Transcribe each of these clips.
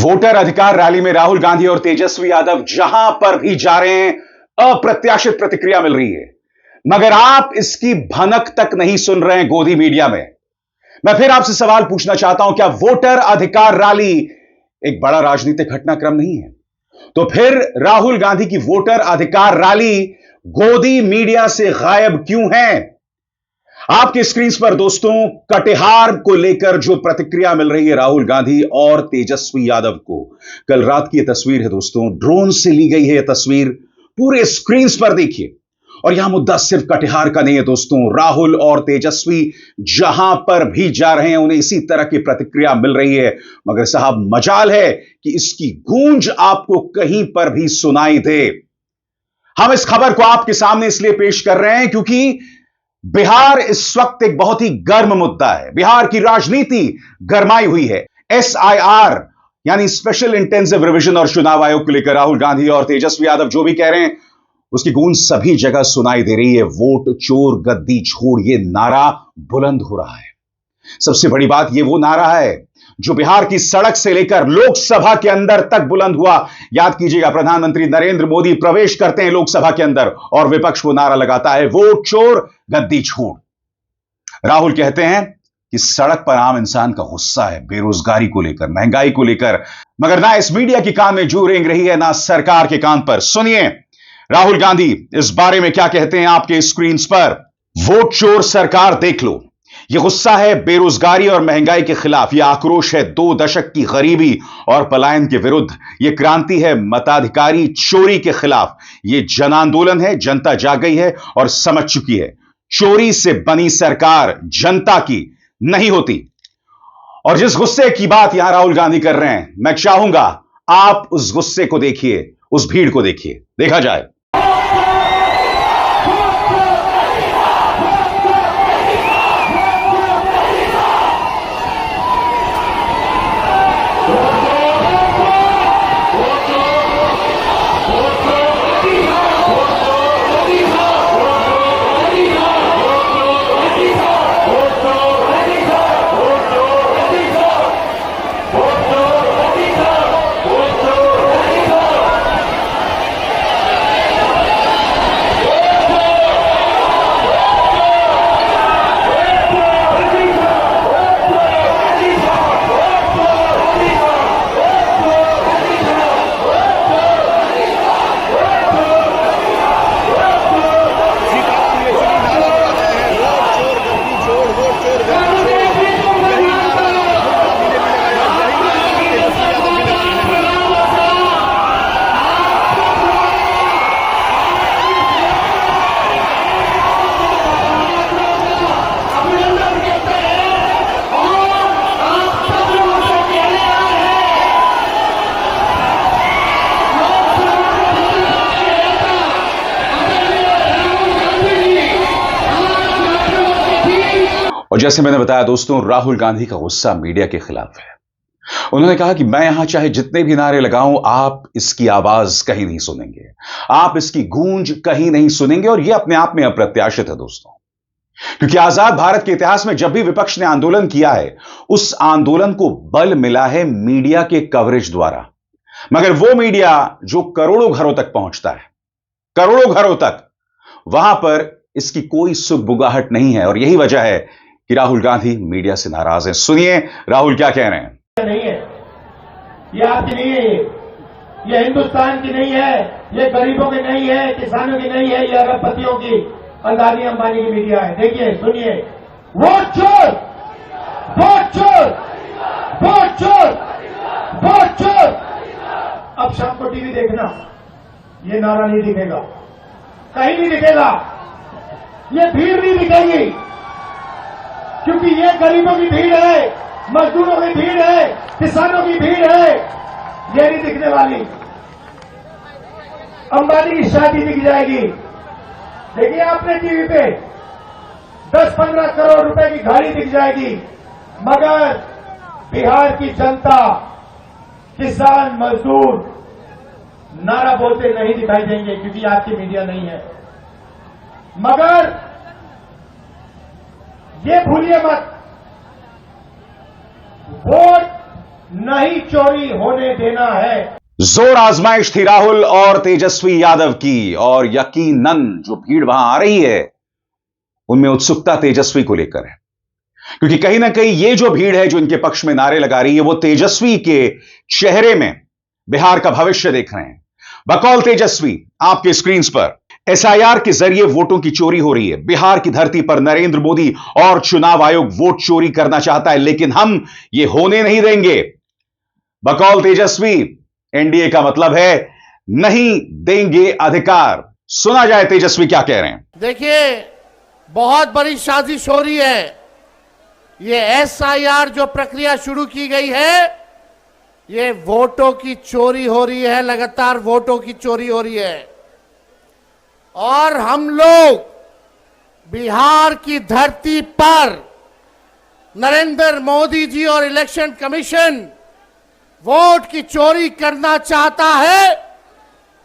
Voter अधिकार rally में राहुल गांधी और तेजस्वी यादव जहां पर भी जा रहे हैं, अप्रत्याशित प्रतिक्रिया मिल रही है। मगर आप इसकी भनक तक नहीं सुन रहे हैं गोदी मीडिया में। मैं फिर आपसे सवाल पूछना चाहता हूं, क्या वोटर अधिकार रैली एक बड़ा राजनीतिक घटनाक्रम नहीं है? तो फिर राहुल गांधी की वोटर अधिकार रैली गोदी मीडिया से गायब क्यों है? आपकी स्क्रीन पर दोस्तों, कटिहार को लेकर जो प्रतिक्रिया मिल रही है राहुल गांधी और तेजस्वी यादव को, कल रात की यह तस्वीर है दोस्तों, ड्रोन से ली गई है यह तस्वीर। पूरे स्क्रीन पर देखिए। और यहां मुद्दा सिर्फ कटिहार का नहीं है दोस्तों, राहुल और तेजस्वी जहां पर भी जा रहे हैं उन्हें इसी तरह की प्रतिक्रिया मिल रही है। मगर साहब, मजाल है कि इसकी गूंज आपको कहीं पर भी सुनाई दे। हम इस खबर को आपके सामने इसलिए पेश कर रहे हैं क्योंकि बिहार इस वक्त एक बहुत ही गर्म मुद्दा है। बिहार की राजनीति गरमाई हुई है। एसआईआर यानी स्पेशल इंटेंसिव रिवीजन और चुनाव आयोग को लेकर राहुल गांधी और तेजस्वी यादव जो भी कह रहे हैं उसकी गूंज सभी जगह सुनाई दे रही है। वोट चोर गद्दी छोड़, ये नारा बुलंद हो रहा है। सबसे बड़ी बात यह वो नारा है जो बिहार की सड़क से लेकर लोकसभा के अंदर तक बुलंद हुआ। याद कीजिएगा, प्रधानमंत्री नरेंद्र मोदी प्रवेश करते हैं लोकसभा के अंदर और विपक्ष वो नारा लगाता है, वोट चोर गद्दी छोड़। राहुल कहते हैं कि सड़क पर आम इंसान का गुस्सा है, बेरोजगारी को लेकर, महंगाई को लेकर, मगर ना इस मीडिया के कान में जू रेंग रही है, ना सरकार के कान पर। सुनिए राहुल गांधी इस बारे में क्या कहते हैं आपके स्क्रीन पर। वोट चोर सरकार देख लो, यह गुस्सा है बेरोजगारी और महंगाई के खिलाफ, यह आक्रोश है 2 दशक की गरीबी और पलायन के विरुद्ध, यह क्रांति है मताधिकारी चोरी के खिलाफ, यह जन आंदोलन है, जनता जाग गई है और समझ चुकी है चोरी से बनी सरकार जनता की नहीं होती। और जिस गुस्से की बात यहां राहुल गांधी कर रहे हैं, मैं चाहूंगा आप उस गुस्से को देखिए, उस भीड़ को देखिए, देखा जाए। और जैसे मैंने बताया दोस्तों, राहुल गांधी का गुस्सा मीडिया के खिलाफ है। उन्होंने कहा कि मैं यहां चाहे जितने भी नारे लगाऊं, आप इसकी आवाज कहीं नहीं सुनेंगे, आप इसकी गूंज कहीं नहीं सुनेंगे। और यह अपने आप में अप्रत्याशित है दोस्तों, क्योंकि आजाद भारत के इतिहास में जब भी विपक्ष ने आंदोलन किया है, उस आंदोलन को बल मिला है मीडिया के कवरेज द्वारा। मगर वो मीडिया जो करोड़ों घरों तक पहुंचता है, करोड़ों घरों तक, वहां पर इसकी कोई सुगबुगाहट नहीं है। और यही वजह है कि राहुल गांधी मीडिया से नाराज हैं। सुनिए राहुल क्या कह रहे हैं। नहीं है, ये आपकी नहीं है, ये हिंदुस्तान की नहीं है, ये गरीबों की नहीं है, किसानों की नहीं है, ये अरबपतियों की, अदानी अंबानी की मीडिया है। देखिए, सुनिए, वोट चोर, वोट चोर, वोट चोर, वोट चोर। अब शाम को टीवी देखना, ये नारा नहीं दिखेगा, कहीं नहीं दिखेगा, ये भीड़ नहीं दिखेगी, क्योंकि ये गरीबों की भीड़ है, मजदूरों की भीड़ है, किसानों की भीड़ है, ये नहीं दिखने वाली। अंबानी की शादी दिख जाएगी। देखिए आपने टीवी पे 10-15 करोड़ रुपए की गाड़ी दिख जाएगी, मगर बिहार की जनता, किसान, मजदूर नारा बोलते नहीं दिखाई देंगे, क्योंकि आपकी मीडिया नहीं है। मगर ये भूलिए मत, वोट नहीं चोरी होने देना है। जोर आजमाइश थी राहुल और तेजस्वी यादव की, और यकीनन जो भीड़ वहां आ रही है उनमें उत्सुकता तेजस्वी को लेकर है, क्योंकि कहीं ना कहीं ये जो भीड़ है जो इनके पक्ष में नारे लगा रही है वो तेजस्वी के चेहरे में बिहार का भविष्य देख रहे हैं। बकौल तेजस्वी आपके स्क्रीन पर एसआईआर के जरिए वोटों की चोरी हो रही है। बिहार की धरती पर नरेंद्र मोदी और चुनाव आयोग वोट चोरी करना चाहता है, लेकिन हम ये होने नहीं देंगे। बकौल तेजस्वी, एनडीए का मतलब है नहीं देंगे अधिकार। सुना जाए तेजस्वी क्या कह रहे हैं। देखिए, बहुत बड़ी साजिश हो रही है। ये एसआईआर जो प्रक्रिया शुरू की गई है, ये वोटों की चोरी हो रही है, लगातार वोटों की चोरी हो रही है। और हम लोग बिहार की धरती पर नरेंद्र मोदी जी और इलेक्शन कमीशन वोट की चोरी करना चाहता है,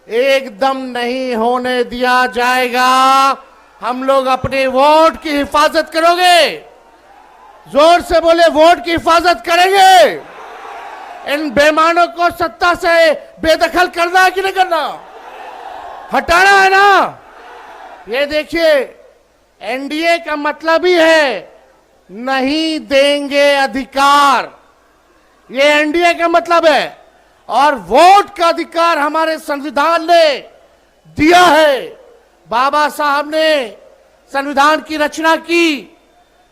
एकदम नहीं होने दिया जाएगा। हम लोग अपने वोट की हिफाजत करोगे, जोर से बोले, वोट की हिफाजत करेंगे। इन बेईमानों को सत्ता से बेदखल करना है कि नहीं करना, हटाना है ना। ये देखिए, एनडीए का मतलब ही है नहीं देंगे अधिकार, ये एनडीए का मतलब है। और वोट का अधिकार हमारे संविधान ने दिया है। बाबा साहब ने संविधान की रचना की,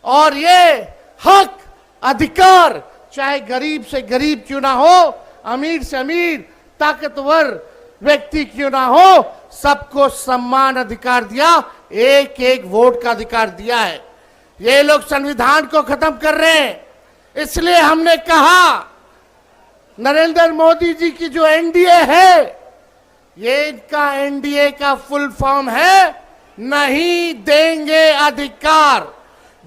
और ये हक अधिकार चाहे गरीब से गरीब क्यों ना हो, अमीर से अमीर, ताकतवर व्यक्ति क्यों ना हो, सबको समान अधिकार दिया, एक एक वोट का अधिकार दिया है। ये लोग संविधान को खत्म कर रहे हैं। इसलिए हमने कहा नरेंद्र मोदी जी की जो एनडीए है, ये इनका एनडीए का फुल फॉर्म है नहीं देंगे अधिकार।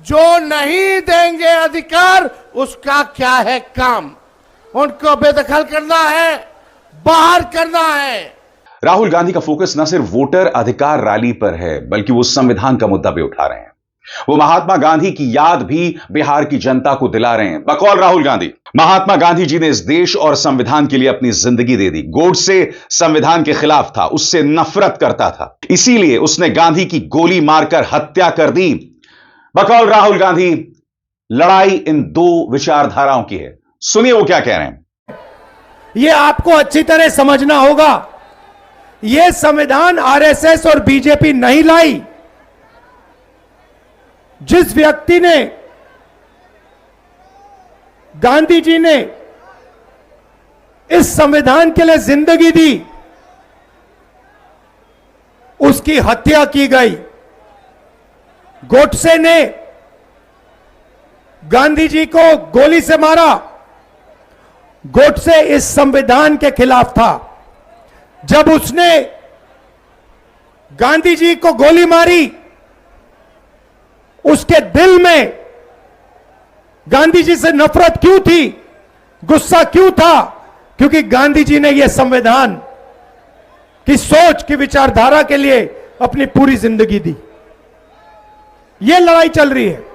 जो नहीं देंगे अधिकार उसका क्या है काम, उनको बेदखल करना है, बाहर करना है। राहुल गांधी का फोकस न सिर्फ वोटर अधिकार रैली पर है, बल्कि वो संविधान का मुद्दा भी उठा रहे हैं। वो महात्मा गांधी की याद भी बिहार की जनता को दिला रहे हैं। बकौल राहुल गांधी, महात्मा गांधी जी ने इस देश और संविधान के लिए अपनी जिंदगी दे दी। गोडसे संविधान के खिलाफ था, उससे नफरत करता था, इसीलिए उसने गांधी की गोली मारकर हत्या कर दी। बकौल राहुल गांधी, लड़ाई इन दो विचारधाराओं की है। सुनिए वो क्या कह रहे हैं। यह आपको अच्छी तरह समझना होगा, यह संविधान आरएसएस और बीजेपी नहीं लाई। जिस व्यक्ति ने, गांधी जी ने इस संविधान के लिए जिंदगी दी, उसकी हत्या की गई। गोडसे ने गांधी जी को गोली से मारा। गोडसे इस संविधान के खिलाफ था। जब उसने गांधी जी को गोली मारी, उसके दिल में गांधी जी से नफरत क्यों थी, गुस्सा क्यों था? क्योंकि गांधी जी ने यह संविधान की सोच की विचारधारा के लिए अपनी पूरी जिंदगी दी। यह लड़ाई चल रही है।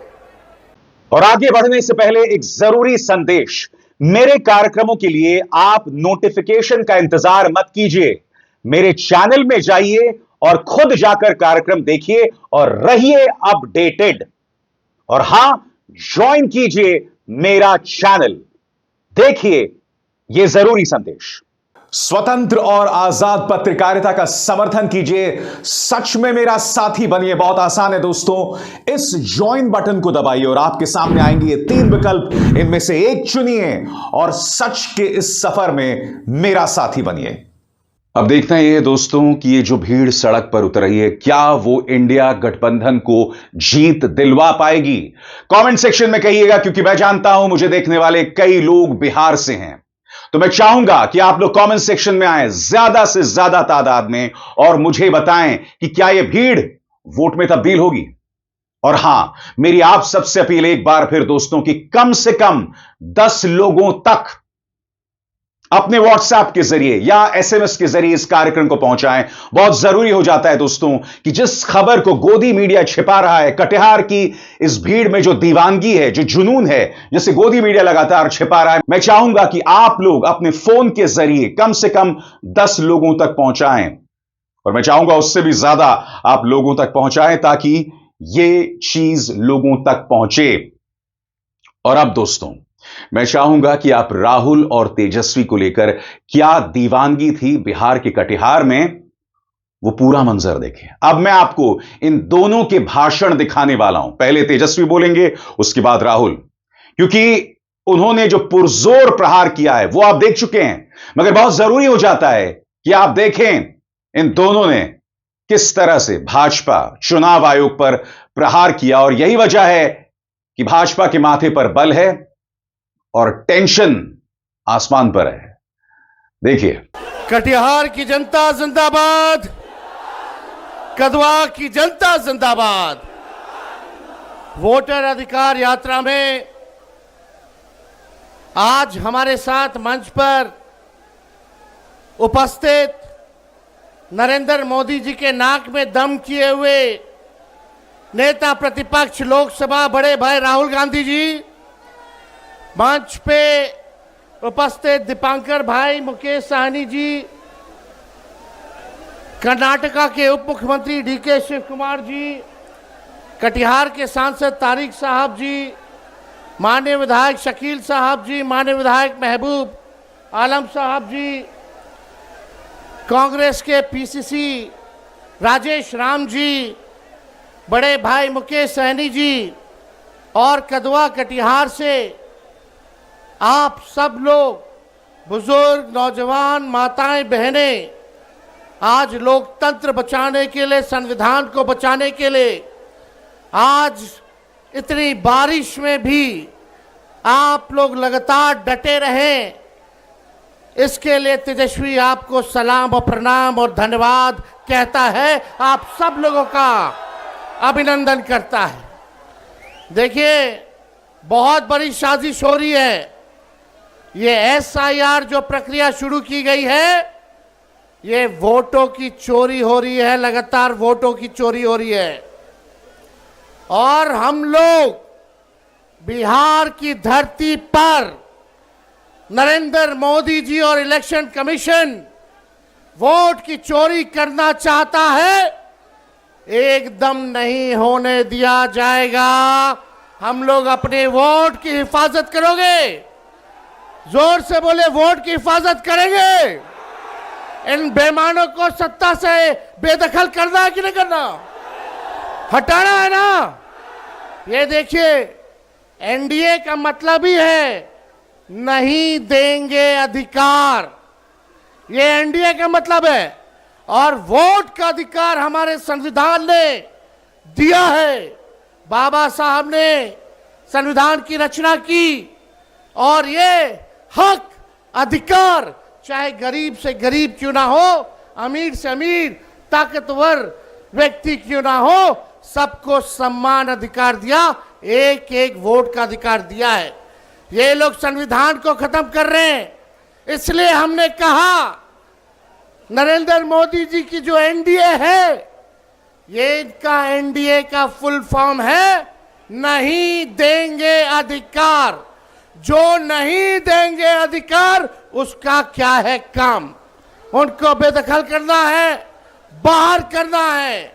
और आगे बढ़ने से पहले एक जरूरी संदेश। मेरे कार्यक्रमों के लिए आप नोटिफिकेशन का इंतजार मत कीजिए, मेरे चैनल में जाइए और खुद जाकर कार्यक्रम देखिए और रहिए अपडेटेड। और हां, ज्वाइन कीजिए मेरा चैनल, देखिए यह जरूरी संदेश। स्वतंत्र और आजाद पत्रकारिता का समर्थन कीजिए, सच में मेरा साथी बनिए। बहुत आसान है दोस्तों, इस ज्वाइन बटन को दबाइए और आपके सामने आएंगे ये 3 विकल्प, इनमें से एक चुनिए और सच के इस सफर में मेरा साथी बनिए। अब देखना यह है दोस्तों कि ये जो भीड़ सड़क पर उतर रही है, क्या वो इंडिया गठबंधन को जीत दिलवा पाएगी? कमेंट सेक्शन में कहिएगा, क्योंकि मैं जानता हूं मुझे देखने वाले कई लोग बिहार से हैं। तो मैं चाहूंगा कि आप लोग कमेंट सेक्शन में आएं ज्यादा से ज्यादा तादाद में और मुझे बताएं कि क्या यह भीड़ वोट में तब्दील होगी। और हां, मेरी आप सबसे अपील एक बार फिर दोस्तों कि कम से कम 10 लोगों तक अपने व्हाट्सएप के जरिए या एसएमएस के जरिए इस कार्यक्रम को पहुंचाएं। बहुत जरूरी हो जाता है दोस्तों कि जिस खबर को गोदी मीडिया छिपा रहा है, कटिहार की इस भीड़ में जो दीवानगी है, जो जुनून है, जिसे गोदी मीडिया लगातार छिपा रहा है, मैं चाहूंगा कि आप लोग अपने फोन के जरिए कम से कम 10 लोगों तक पहुंचाएं, और मैं चाहूंगा उससे भी ज्यादा आप लोगों तक पहुंचाएं ताकि यह चीज लोगों तक पहुंचे। और अब दोस्तों, मैं चाहूंगा कि आप राहुल और तेजस्वी को लेकर क्या दीवानगी थी बिहार के कटिहार में, वो पूरा मंजर देखें। अब मैं आपको इन दोनों के भाषण दिखाने वाला हूं। पहले तेजस्वी बोलेंगे, उसके बाद राहुल, क्योंकि उन्होंने जो पुरजोर प्रहार किया है वो आप देख चुके हैं, मगर बहुत जरूरी हो जाता है कि आप देखें इन दोनों ने किस तरह से भाजपा चुनाव आयोग पर प्रहार किया। और यही वजह है कि भाजपा के माथे पर बल है और टेंशन आसमान पर है। देखिए, कटिहार की जनता जिंदाबाद, कदवा की जनता जिंदाबाद। वोटर अधिकार यात्रा में आज हमारे साथ मंच पर उपस्थित नरेंद्र मोदी जी के नाक में दम किए हुए नेता प्रतिपक्ष लोकसभा बड़े भाई राहुल गांधी जी, मंच पे उपस्थित दीपांकर भाई मुकेश सहनी जी, कर्नाटका के उप मुख्यमंत्री डीके शिव कुमार जी, कटिहार के सांसद तारिक साहब जी, माननीय विधायक शकील साहब जी, माननीय विधायक महबूब आलम साहब जी, कांग्रेस के पीसीसी राजेश राम जी, बड़े भाई मुकेश सहनी जी, और कदवा कटिहार से आप सब लोग, बुजुर्ग, नौजवान, माताएं, बहनें, आज लोकतंत्र बचाने के लिए, संविधान को बचाने के लिए, आज इतनी बारिश में भी आप लोग लगातार डटे रहें, इसके लिए तेजस्वी आपको सलाम और प्रणाम और धन्यवाद कहता है, आप सब लोगों का अभिनंदन करता है। देखिए, बहुत बड़ी साजिश हो रही है। ये एसआईआर जो प्रक्रिया शुरू की गई है, ये वोटों की चोरी हो रही है, लगातार वोटों की चोरी हो रही है। और हम लोग बिहार की धरती पर नरेंद्र मोदी जी और इलेक्शन कमीशन वोट की चोरी करना चाहता है, एकदम नहीं होने दिया जाएगा। हम लोग अपने वोट की हिफाजत करोगे, जोर से बोले, वोट की हिफाजत करेंगे। इन बेईमानों को सत्ता से बेदखल करना है कि नहीं करना, हटाना है ना। ये देखिए, एनडीए का मतलब ही है नहीं देंगे अधिकार, ये एनडीए का मतलब है। और वोट का अधिकार हमारे संविधान ने दिया है। बाबा साहब ने संविधान की रचना की, और ये हक, अधिकार, चाहे गरीब से गरीब क्यों ना हो, अमीर से अमीर, ताकतवर व्यक्ति क्यों ना हो, सबको समान अधिकार दिया, एक एक वोट का अधिकार दिया है। ये लोग संविधान को खत्म कर रहे हैं, इसलिए हमने कहा नरेंद्र मोदी जी की जो एनडीए है, ये इनका एनडीए का फुल फॉर्म है नहीं देंगे अधिकार। जो नहीं देंगे अधिकार, उसका क्या है काम, उनको बेदखल करना है, बाहर करना है।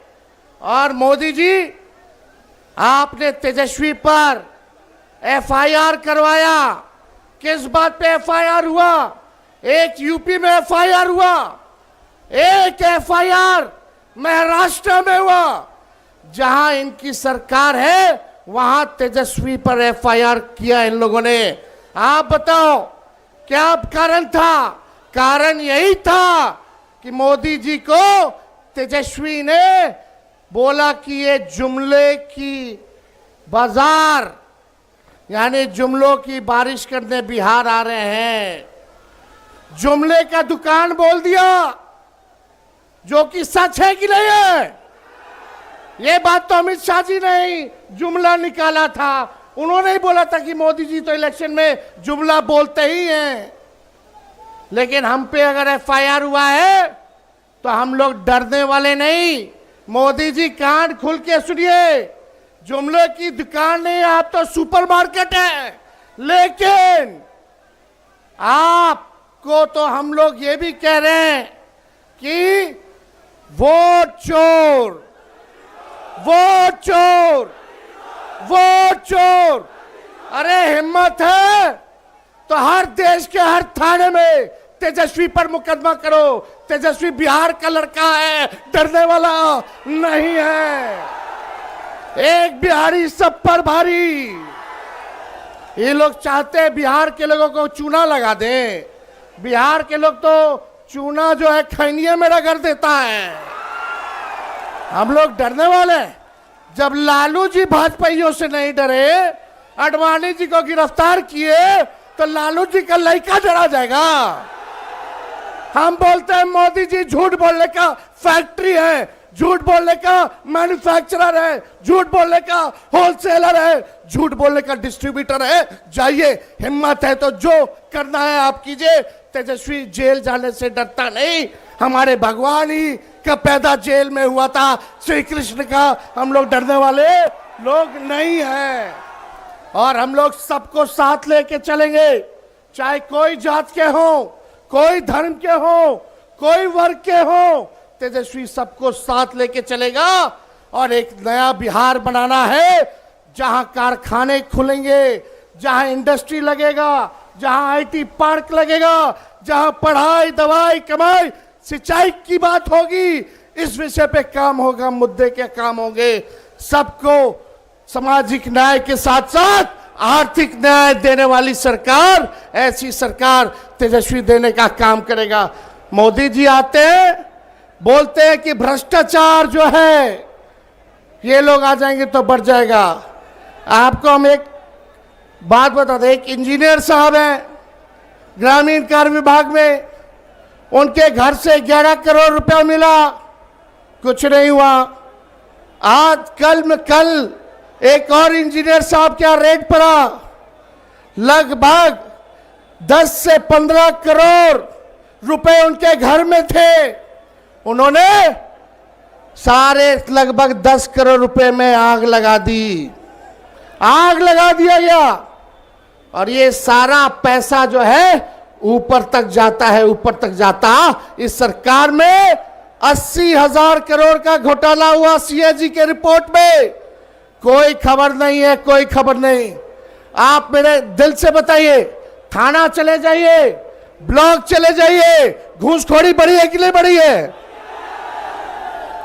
और मोदी जी, आपने तेजस्वी पर एफआईआर करवाया, किस बात पे एफआईआर हुआ? एक यूपी में एफआईआर हुआ, एक एफआईआर महाराष्ट्र में हुआ। जहां इनकी सरकार है वहां तेजस्वी पर एफआईआर किया इन लोगों ने। आप बताओ क्या कारण था? कारण यही था कि मोदी जी को तेजस्वी ने बोला कि ये जुमले की बाजार, यानी जुमलों की बारिश करने बिहार आ रहे हैं। जुमले का दुकान बोल दिया, जो कि सच है कि नहीं है। ये बात तो अमित शाह जी ने ही जुमला निकाला था, उन्होंने ही बोला था कि मोदी जी तो इलेक्शन में जुमला बोलते ही हैं। लेकिन हम पे अगर एफआईआर हुआ है तो हम लोग डरने वाले नहीं। मोदी जी कान खुल के सुनिए, जुमले की दुकान नहीं, आप तो सुपरमार्केट है। लेकिन आपको तो हम लोग ये भी कह रहे हैं कि वोट चोर, वोट चोर, वोट चोर। अरे हिम्मत है तो हर देश के हर थाने में तेजस्वी पर मुकदमा करो। तेजस्वी बिहार का लड़का है, डरने वाला नहीं है। एक बिहारी सब पर भारी। ये लोग चाहते हैं बिहार के लोगों को चूना लगा दें। बिहार के लोग तो चूना जो है खैनिया में रगड़ देता है। हम लोग डरने वाले? जब लालू जी भाजपाइयों से नहीं डरे, आडवाणी जी को गिरफ्तार किए, तो लालू जी का लड़का डरा जाएगा। हम बोलते हैं मोदी जी झूठ बोलने का फैक्ट्री है, झूठ बोलने का मैन्युफैक्चरर है, झूठ बोलने का होलसेलर है, झूठ बोलने का डिस्ट्रीब्यूटर है। जाइए, हिम्मत है तो जो करना है आप कीजिए। तेजस्वी जेल जाने से डरता नहीं। हमारे भगवान ही का पैदा जेल में हुआ था, श्री कृष्ण का। हम लोग डरने वाले लोग नहीं हैं। और हम लोग सबको साथ लेके चलेंगे, चाहे कोई जात के हो, कोई धर्म के हो, कोई वर्ग के हो। तेजस्वी सबको साथ लेके चलेगा और एक नया बिहार बनाना है, जहां कारखाने खुलेंगे, जहां इंडस्ट्री लगेगा, जहां आईटी पार्क लगेगा, जहां पढ़ाई, दवाई, कमाई, सिंचाई की बात होगी। इस विषय पे काम होगा, मुद्दे के काम होंगे। सबको सामाजिक न्याय के साथ साथ आर्थिक न्याय देने वाली सरकार, ऐसी सरकार तेजस्वी देने का काम करेगा। मोदी जी आते हैं, बोलते हैं कि भ्रष्टाचार जो है ये लोग आ जाएंगे तो बढ़ जाएगा। आपको हम एक बात बता दें, एक इंजीनियर साहब हैं ग्रामीण कार्य विभाग में, उनके घर से 11 करोड़ रुपया मिला, कुछ नहीं हुआ। आज कल एक और इंजीनियर साहब क्या रेट पड़ा, लगभग 10 से 15 करोड़ रुपए उनके घर में थे। उन्होंने सारे लगभग 10 करोड़ रुपए में आग लगा दी, आग लगा दिया गया। और ये सारा पैसा जो है ऊपर तक जाता है, ऊपर तक जाता। इस सरकार में 80,000 करोड़ का घोटाला हुआ सीएजी के रिपोर्ट में। कोई खबर नहीं है, कोई खबर नहीं। आप मेरे दिल से बताइए, थाना चले जाइए, ब्लॉक चले जाइए, घूसखोरी बढ़ी है कि नहीं बढ़ी है?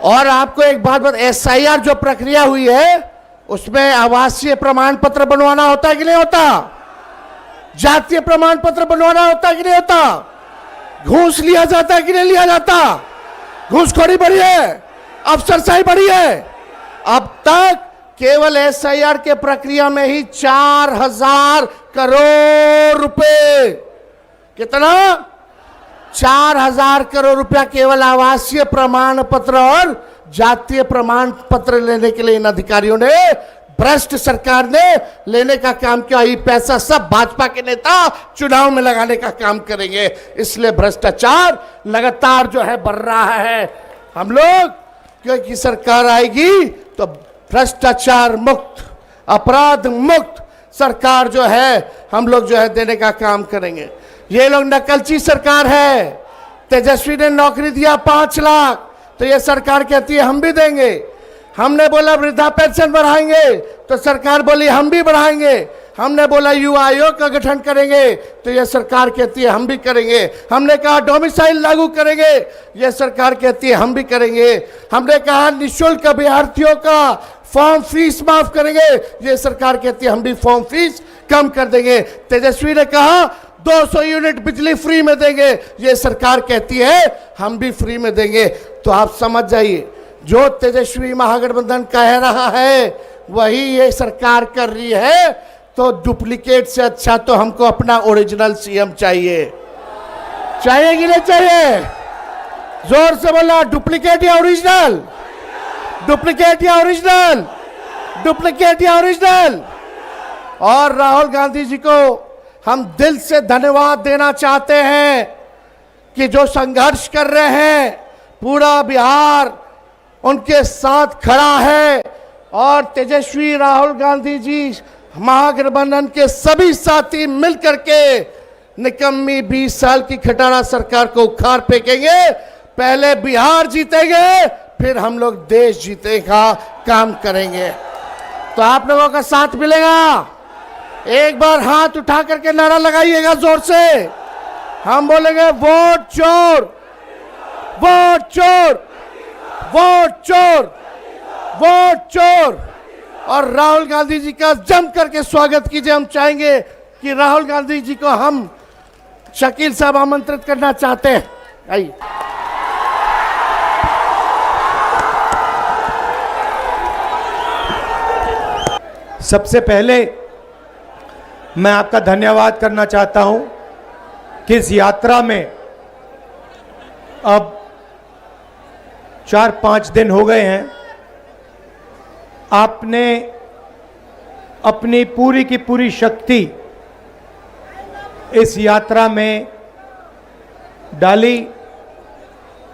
और आपको एक बात बता, एसआईआर जो प्रक्रिया हुई है उसमें आवासीय प्रमाण पत्र बनवाना होता है कि नहीं होता? जातीय प्रमाण पत्र बनवाना होता है कि नहीं होता? घूस लिया जाता है कि नहीं लिया जाता? घूसखोरी बढ़ी है, अफसरशाही बढ़ी है। अब तक केवल एसआईआर के प्रक्रिया में ही 4,000 करोड़ रुपए, कितना? 4,000 करोड़ रुपया केवल आवासीय प्रमाण पत्र और जातीय प्रमाण पत्र लेने के लिए इन अधिकारियों ने, भ्रष्ट सरकार ने लेने का काम किया। ये पैसा सब भाजपा के नेता चुनाव में लगाने का काम करेंगे। इसलिए भ्रष्टाचार लगातार जो है बढ़ रहा है। हम लोग क्योंकि सरकार आएगी तो भ्रष्टाचार मुक्त, अपराध मुक्त सरकार जो है हम लोग जो है देने का काम करेंगे। ये लोग नकलची सरकार है। तेजस्वी ने नौकरी दिया 5 लाख, तो ये सरकार कहती है हम भी देंगे। हमने बोला वृद्धा पेंशन बढ़ाएंगे, तो सरकार बोली हम भी बढ़ाएंगे। हमने बोला युवा आयोग का गठन करेंगे, तो यह सरकार कहती है हम भी करेंगे। हमने कहा डोमिसाइल लागू करेंगे, यह सरकार कहती है हम भी करेंगे। हमने कहा निःशुल्क अभ्यर्थियों का फॉर्म फीस माफ करेंगे, यह सरकार कहती है हम भी फॉर्म फीस कम कर देंगे। तेजस्वी ने कहा 200 यूनिट बिजली फ्री में देंगे, यह सरकार कहती है हम भी फ्री में देंगे। तो आप समझ जाइए, जो तेजस्वी महागठबंधन कह रहा है वही ये सरकार कर रही है। तो डुप्लीकेट से अच्छा तो हमको अपना ओरिजिनल सीएम चाहिए। चाहिए कि नहीं चाहिए? जोर से बोला, डुप्लीकेट या ओरिजिनल? डुप्लीकेट या ओरिजिनल? डुप्लीकेट या ओरिजिनल? और राहुल गांधी जी को हम दिल से धन्यवाद देना चाहते हैं कि जो संघर्ष कर रहे हैं पूरा बिहार उनके साथ खड़ा है और तेजस्वी राहुल गांधी जी महागठबंधन के सभी साथी मिलकर के निकम्मी 20 साल की खटारा सरकार को उखाड़ फेंकेंगे। पहले बिहार जीतेंगे, फिर हम लोग देश जीते का काम करेंगे। तो आप लोगों का साथ मिलेगा। एक बार हाथ उठा करके नारा लगाइएगा जोर से। हम बोलेंगे वोट चोर, वोट चोर, वोट चोर, वोट चोर। और राहुल गांधी जी का जम करके स्वागत कीजिए। हम चाहेंगे कि राहुल गांधी जी को हम शकील साहब आमंत्रित करना चाहते हैं। आइए। सबसे पहले मैं आपका धन्यवाद करना चाहता हूं कि इस यात्रा में अब 4-5 दिन हो गए हैं, आपने अपनी पूरी की पूरी शक्ति इस यात्रा में डाली,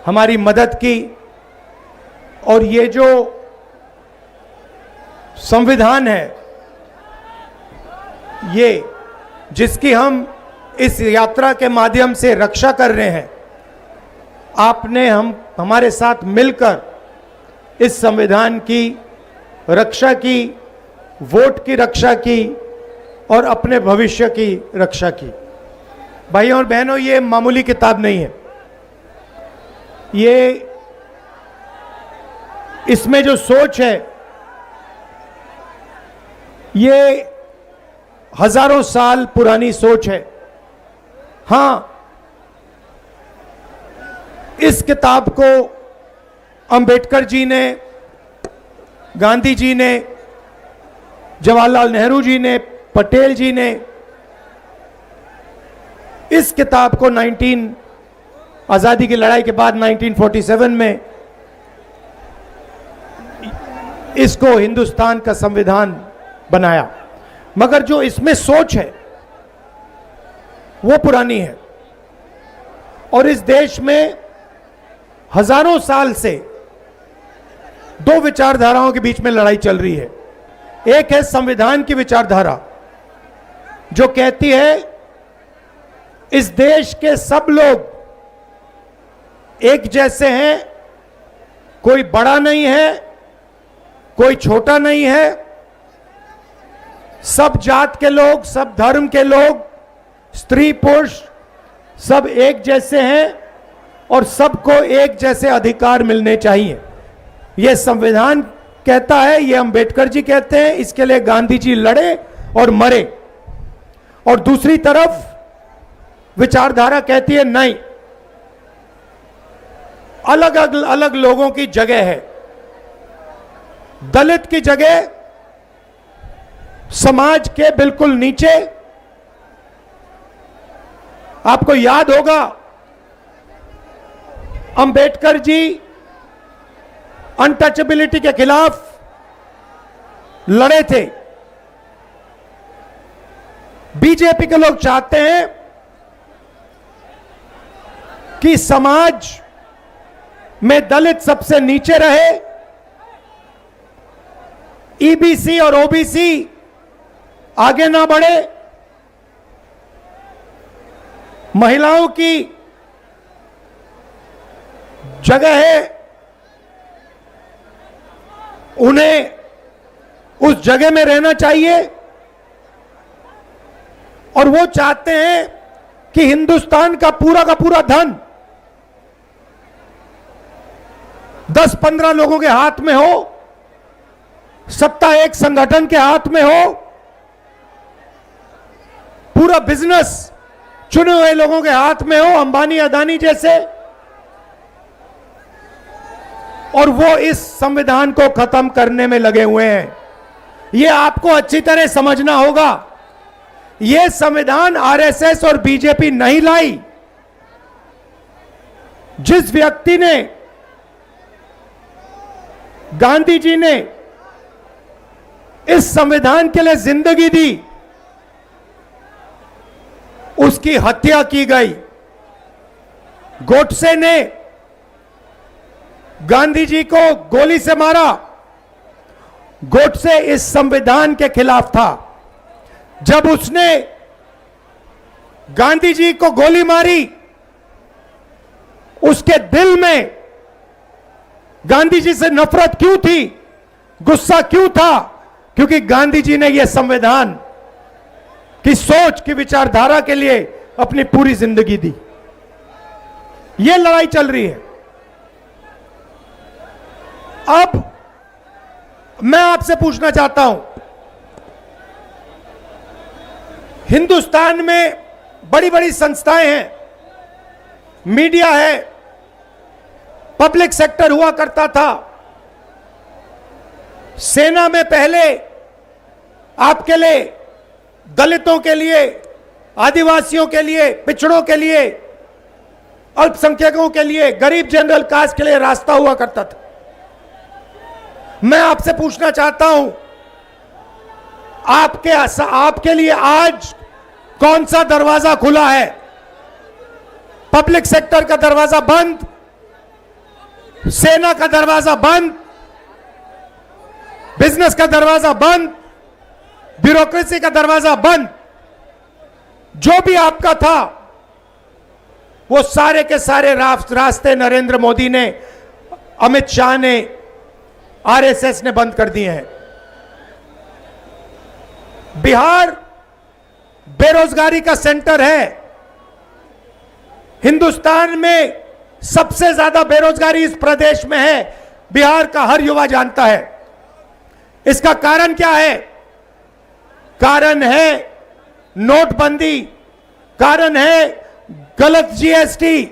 हमारी मदद की। और ये जो संविधान है, ये जिसकी हम इस यात्रा के माध्यम से रक्षा कर रहे हैं, आपने हमारे साथ मिलकर इस संविधान की रक्षा की, वोट की रक्षा की और अपने भविष्य की रक्षा की। भाइयों और बहनों, ये मामूली किताब नहीं है। ये इसमें जो सोच है, ये हजारों साल पुरानी सोच है। हां, इस किताब को अंबेडकर जी ने, गांधी जी ने, जवाहरलाल नेहरू जी ने, पटेल जी ने इस किताब को आजादी की लड़ाई के बाद 1947 में इसको हिंदुस्तान का संविधान बनाया। मगर जो इसमें सोच है वो पुरानी है। और इस देश में हजारों साल से दो विचारधाराओं के बीच में लड़ाई चल रही है। एक है संविधान की विचारधारा, जो कहती है इस देश के सब लोग एक जैसे हैं, कोई बड़ा नहीं है, कोई छोटा नहीं है, सब जात के लोग, सब धर्म के लोग, स्त्री पुरुष सब एक जैसे हैं और सबको एक जैसे अधिकार मिलने चाहिए। यह संविधान कहता है, यह अंबेडकर जी कहते हैं, इसके लिए गांधी जी लड़े और मरे। और दूसरी तरफ विचारधारा कहती है नहीं, अलग अलग लोगों की जगह है। दलित की जगह समाज के बिल्कुल नीचे। आपको याद होगा, अंबेडकर जी अनटचेबिलिटी के खिलाफ लड़े थे। बीजेपी के लोग चाहते हैं कि समाज में दलित सबसे नीचे रहे, ईबीसी और ओबीसी आगे ना बढ़े, महिलाओं की जगह है, उन्हें उस जगह में रहना चाहिए। और वो चाहते हैं कि हिंदुस्तान का पूरा धन 10-15 लोगों के हाथ में हो, सत्ता एक संगठन के हाथ में हो, पूरा बिजनेस चुने हुए लोगों के हाथ में हो, अंबानी अदानी जैसे। और वो इस संविधान को खत्म करने में लगे हुए हैं। ये आपको अच्छी तरह समझना होगा। ये संविधान आरएसएस और बीजेपी नहीं लाई। जिस व्यक्ति ने, गांधी जी ने इस संविधान के लिए जिंदगी दी, उसकी हत्या की गई। गोडसे ने गांधी जी को गोली से मारा। गोडसे इस संविधान के खिलाफ था। जब उसने गांधी जी को गोली मारी, उसके दिल में गांधी जी से नफरत क्यों थी, गुस्सा क्यों था? क्योंकि गांधी जी ने यह संविधान की सोच की विचारधारा के लिए अपनी पूरी जिंदगी दी। यह लड़ाई चल रही है। अब मैं आपसे पूछना चाहता हूं, हिंदुस्तान में बड़ी बड़ी संस्थाएं हैं, मीडिया है, पब्लिक सेक्टर हुआ करता था। सेना में पहले आपके लिए, दलितों के लिए, आदिवासियों के लिए, पिछड़ों के लिए, अल्पसंख्यकों के लिए, गरीब जनरल कास्ट के लिए रास्ता हुआ करता था। मैं आपसे पूछना चाहता हूं, आपके लिए आज कौन सा दरवाजा खुला है? पब्लिक सेक्टर का दरवाजा बंद, सेना का दरवाजा बंद, बिजनेस का दरवाजा बंद, ब्यूरोक्रेसी का दरवाजा बंद। जो भी आपका था वो सारे के सारे रास्ते नरेंद्र मोदी ने, अमित शाह ने, आरएसएस ने बंद कर दिए हैं। बिहार बेरोजगारी का सेंटर है। हिंदुस्तान में सबसे ज्यादा बेरोजगारी इस प्रदेश में है। बिहार का हर युवा जानता है। इसका कारण क्या है? कारण है नोटबंदी, कारण है गलत जीएसटी,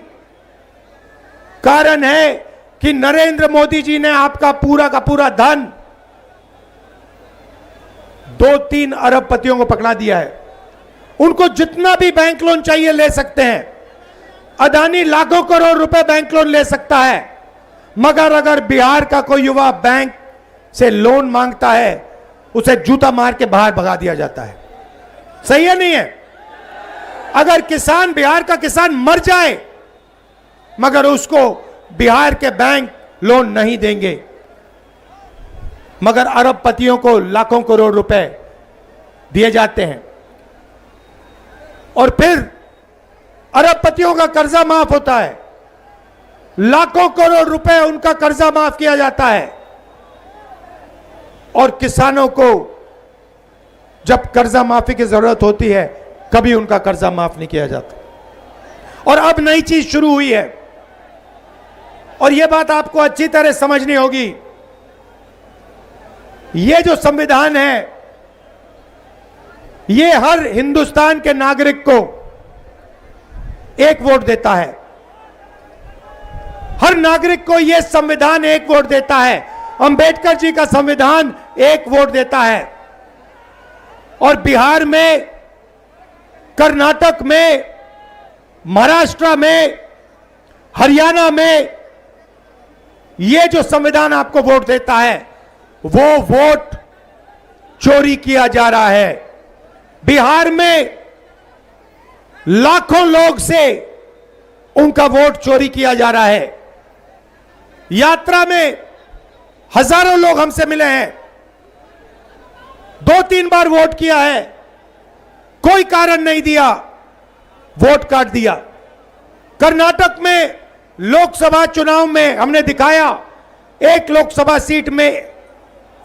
कारण है कि नरेंद्र मोदी जी ने आपका पूरा का पूरा धन 2-3 अरबपतियों को पकड़ा दिया है। उनको जितना भी बैंक लोन चाहिए ले सकते हैं। अदानी लाखों करोड़ रुपए बैंक लोन ले सकता है, मगर अगर बिहार का कोई युवा बैंक से लोन मांगता है, उसे जूता मार के बाहर भगा दिया जाता है। सही है नहीं है? अगर किसान, बिहार का किसान मर जाए, मगर उसको बिहार के बैंक लोन नहीं देंगे, मगर अरबपतियों को लाखों करोड़ रुपए दिए जाते हैं। और फिर अरबपतियों का कर्जा माफ होता है, लाखों करोड़ रुपए उनका कर्जा माफ किया जाता है। और किसानों को जब कर्जा माफी की जरूरत होती है, कभी उनका कर्जा माफ नहीं किया जाता। और अब नई चीज शुरू हुई है, और यह बात आपको अच्छी तरह समझनी होगी। यह जो संविधान है, यह हर हिंदुस्तान के नागरिक को एक वोट देता है। हर नागरिक को यह संविधान एक वोट देता है। अंबेडकर जी का संविधान एक वोट देता है। और बिहार में, कर्नाटक में, महाराष्ट्र में, हरियाणा में यह जो संविधान आपको वोट देता है, वो वोट चोरी किया जा रहा है। बिहार में लाखों लोग से उनका वोट चोरी किया जा रहा है। यात्रा में हजारों लोग हमसे मिले हैं, 2-3 बार वोट किया है, कोई कारण नहीं दिया, वोट काट दिया। कर्नाटक में लोकसभा चुनाव में हमने दिखाया, एक लोकसभा सीट में,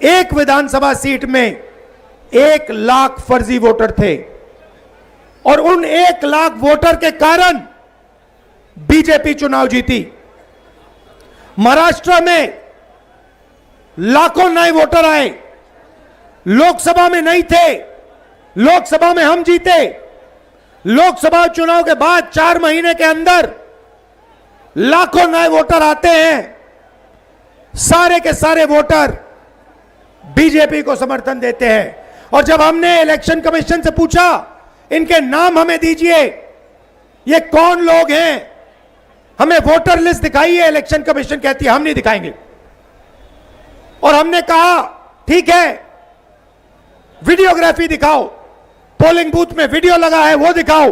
एक विधानसभा सीट में 1 लाख फर्जी वोटर थे, और उन 1 लाख वोटर के कारण बीजेपी चुनाव जीती। महाराष्ट्र में लाखों नए वोटर आए, लोकसभा में नहीं थे, लोकसभा में हम जीते। लोकसभा चुनाव के बाद 4 महीने के अंदर लाखों नए वोटर आते हैं। सारे के सारे वोटर बीजेपी को समर्थन देते हैं। और जब हमने इलेक्शन कमीशन से पूछा, इनके नाम हमें दीजिए, ये कौन लोग हैं, हमें वोटर लिस्ट दिखाइए, इलेक्शन कमीशन कहती है हम नहीं दिखाएंगे। और हमने कहा ठीक है, वीडियोग्राफी दिखाओ, पोलिंग बूथ में वीडियो लगा है वो दिखाओ,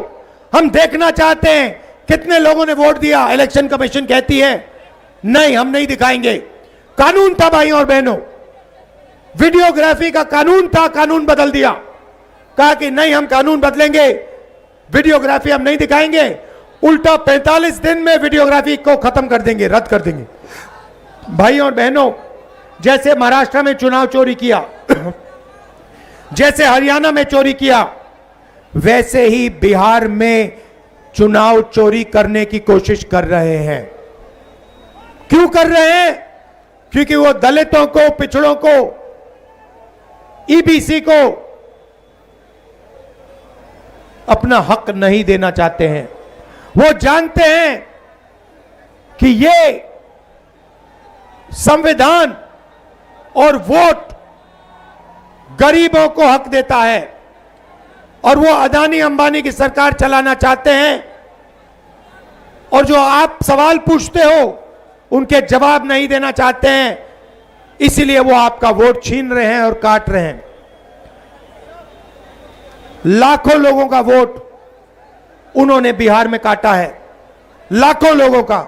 हम देखना चाहते हैं कितने लोगों ने वोट दिया? इलेक्शन कमीशन कहती है नहीं, हम नहीं दिखाएंगे। कानून था भाइयों और बहनों, वीडियोग्राफी का कानून था, कानून बदल दिया। कहा कि नहीं, हम कानून बदलेंगे, वीडियोग्राफी हम नहीं दिखाएंगे। उल्टा 45 दिन में वीडियोग्राफी को खत्म कर देंगे, रद्द कर देंगे। भाइयों और बहनों, जैसे महाराष्ट्र में चुनाव चोरी किया, जैसे हरियाणा में चोरी किया, वैसे ही बिहार में चुनाव चोरी करने की कोशिश कर रहे हैं। क्यों कर रहे हैं? क्योंकि वो दलितों को, पिछड़ों को, ईबीसी को अपना हक नहीं देना चाहते हैं। वो जानते हैं कि ये संविधान और वोट गरीबों को हक देता है, और वो अदानी अंबानी की सरकार चलाना चाहते हैं। और जो आप सवाल पूछते हो उनके जवाब नहीं देना चाहते हैं, इसलिए वो आपका वोट छीन रहे हैं और काट रहे हैं। लाखों लोगों का वोट उन्होंने बिहार में काटा है, लाखों लोगों का,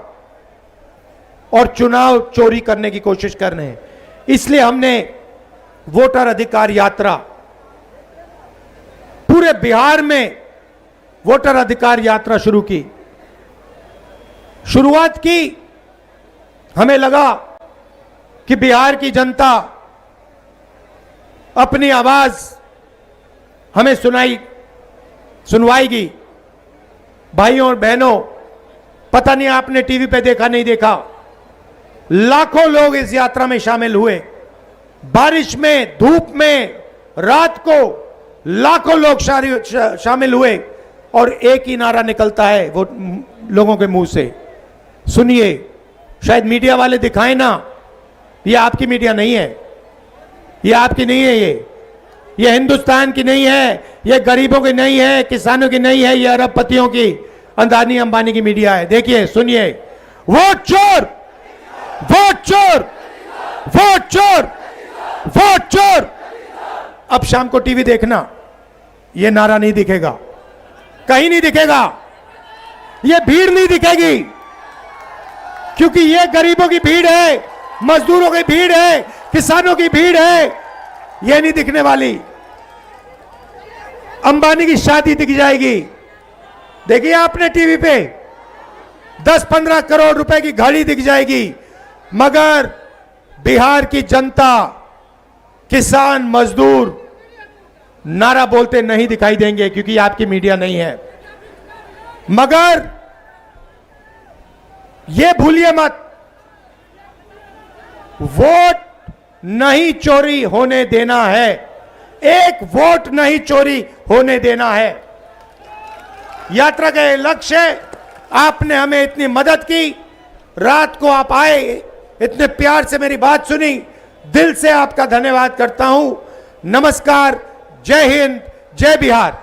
और चुनाव चोरी करने की कोशिश कर रहे हैं। इसलिए हमने वोटर अधिकार यात्रा, पूरे बिहार में वोटर अधिकार यात्रा शुरू की। शुरुआत की, हमें लगा कि बिहार की जनता अपनी आवाज हमें सुनवाएगी। भाइयों और बहनों, पता नहीं आपने टीवी पे देखा नहीं देखा, लाखों लोग इस यात्रा में शामिल हुए। बारिश में, धूप में, रात को लाखों लोग शामिल हुए, और एक ही नारा निकलता है वो लोगों के मुंह से। सुनिए, शायद मीडिया वाले दिखाएं ना, ये आपकी मीडिया नहीं है, ये आपकी नहीं है, ये हिंदुस्तान की नहीं है, ये गरीबों की नहीं है, किसानों की नहीं है, ये अरबपतियों की, अदानी अंबानी की मीडिया है। देखिए, सुनिए, वोट चोर, वोट चोर, वोट चोर, वोट चोर। अब शाम को टीवी देखना, ये नारा नहीं दिखेगा, कहीं नहीं दिखेगा, ये भीड़ नहीं दिखेगी, क्योंकि ये गरीबों की भीड़ है, मजदूरों की भीड़ है, किसानों की भीड़ है, ये नहीं दिखने वाली। अंबानी की शादी दिख जाएगी, देखिए आपने टीवी पे, 10-15 करोड़ रुपए की घड़ी दिख जाएगी, मगर बिहार की जनता, किसान, मजदूर नारा बोलते नहीं दिखाई देंगे, क्योंकि आपकी मीडिया नहीं है। मगर ये भूलिए मत, वोट नहीं चोरी होने देना है, एक वोट नहीं चोरी होने देना है। यात्रा का लक्ष्य है, आपने हमें इतनी मदद की, रात को आप आए, इतने प्यार से मेरी बात सुनी, दिल से आपका धन्यवाद करता हूं। नमस्कार, जय हिंद, जय बिहार।